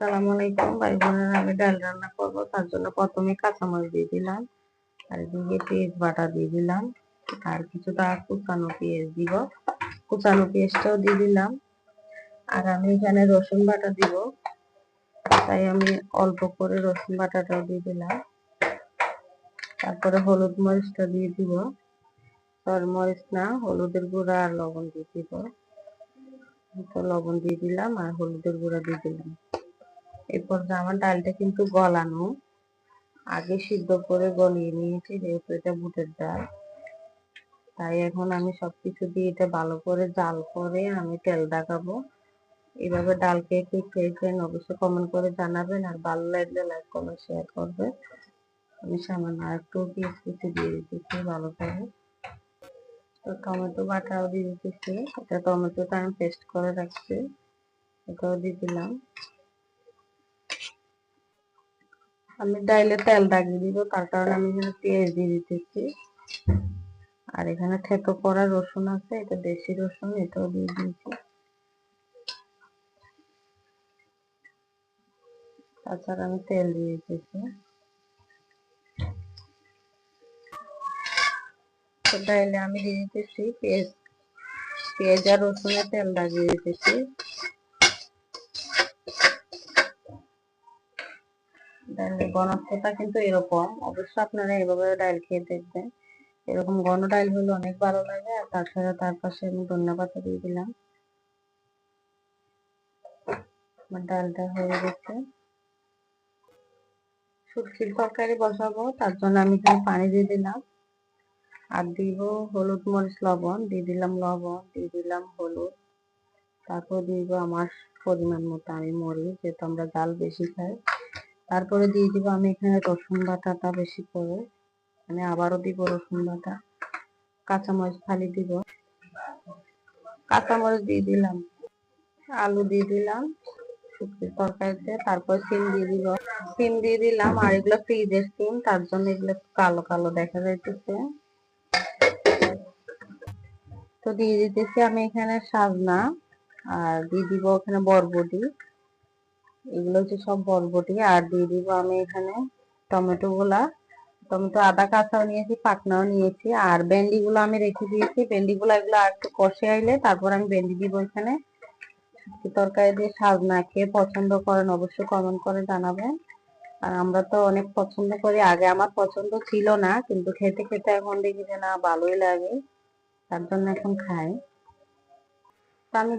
আসসালামু আলাইকুম ভাই বোনেরা, আমি ডাল রান্না করবো। তার জন্য প্রথমে কাঁচামরিচ দিয়ে দিলাম, আর এদিকে পেঁয়াজ বাটা দিয়ে দিলাম, আর কিছুটা কুচানো পেঁয়াজ দিব। কুচানো পেঁয়াজটাও দিয়ে দিলাম। আর আমি এখানে রসুন বাটা দিব, তাই আমি অল্প করে রসুন বাটাটাও দিয়ে দিলাম। তারপরে হলুদ মরিচটা দিয়ে দিব, মরিচ না, হলুদের গুঁড়া আর লবণ দিয়ে দিব। লবণ দিয়ে দিলাম আর হলুদের গুঁড়া দিয়ে দিলাম। এরপর আমার ডালটা কিন্তু গলানো, আগে সিদ্ধ করে গলিয়ে নিয়েছি, যেহেতু এটা বুটের ডাল। তাই এখন আমি সবকিছু দিয়ে এটা ভালো করে জাল করে আমি তেল দেখাবো। এইভাবে ডাল কে কে খেয়েছেন অবশ্যই কমেন্ট করে জানাবেন, আর ভালো লাগলে লাইক কমেন্ট শেয়ার করবে। আমি সামান্য একটু পেঁয়াজ কুচি দিয়ে দিতেছি ভালো করে। তো টমেটো বাটাও দিয়ে দিতেছি, এটা টমেটোটা আমি পেস্ট করে রাখছি, এটাও দিয়ে দিলাম। আমি ডাইলে তেল দাগিয়ে দিব, তার কারণে আমি এখানে পেঁয়াজ দিয়ে দিতেছি। আর এখানে থেতো করা রসুন আছে, এটা দেশি রসুন, এটাও দিয়ে দিয়েছি। তাছাড়া আমি তেল দিয়ে দিতেছি। তো ডাইলে আমি দিয়ে দিতেছি পেঁয়াজ আর রসুনের তেল লাগিয়ে দিতেছি। ডাইলের ঘনত্বটা কিন্তু এরকম, অবশ্যই আপনারা এভাবে ডাইল খেয়ে দেখবেন। এরকম ঘন ডাইল হলে অনেক ভালো লাগে। আর তাছাড়া তার পাশে আমি ধনিয়া পাতা দিয়ে দিলাম। আমার ডালটা হয়ে গেছে। শুটকির তরকারি বসাবো, তার জন্য আমি এখানে পানি দিয়ে দিলাম, আর দিব হলুদ মরিচ লবণ, দিয়ে দিলাম লবণ, দিয়ে দিলাম হলুদ, তারপর দিব আমার পরিমাণ মতো আমি মরিচ, যেহেতু আমরা ঝাল বেশি খাই। তারপরে দিয়ে দিব আমি এখানে রসুন বাটাটা বেশি করে, মানে আবারও দিব রসুন বাটা। কাঁচামরিচ খালি দিব, কাঁচামরিচ দিয়ে দিলাম, আলু দিয়ে দিলাম শুটকির তরকারিতে। তারপর সিম দিয়ে দিব, সিম দিয়ে দিলাম। আর এগুলো ফ্রিজের সিম, তার জন্য এগুলো কালো কালো দেখা যাইতেছে। তো দিয়ে দিতেছি আমি এখানে সাজনা, আর দিয়ে দিব এখানে বরবটি, এগুলো হচ্ছে সব বরবটি। আর দিয়ে দিব আমি এখানে টমেটো আদা কাঁচাও নিয়েছি, পাকনাও নিয়েছি। আর ভেন্ডি গুলো আমি রেখে দিয়েছি, ভেন্ডি গুলো এগুলো আর একটু কষে আইলে তারপর আমি ভেন্ডি দিব এখানে। তরকারি দিয়ে সাজনা খেয়ে পছন্দ করেন অবশ্যই কমেন্ট করে জানাবেন। আর আমরা তো অনেক পছন্দ করি, আগে আমার পছন্দ ছিল না, কিন্তু খেতে খেতে এখন দেখি যে না ভালোই লাগে, তার জন্য এখন খাই। তো আমি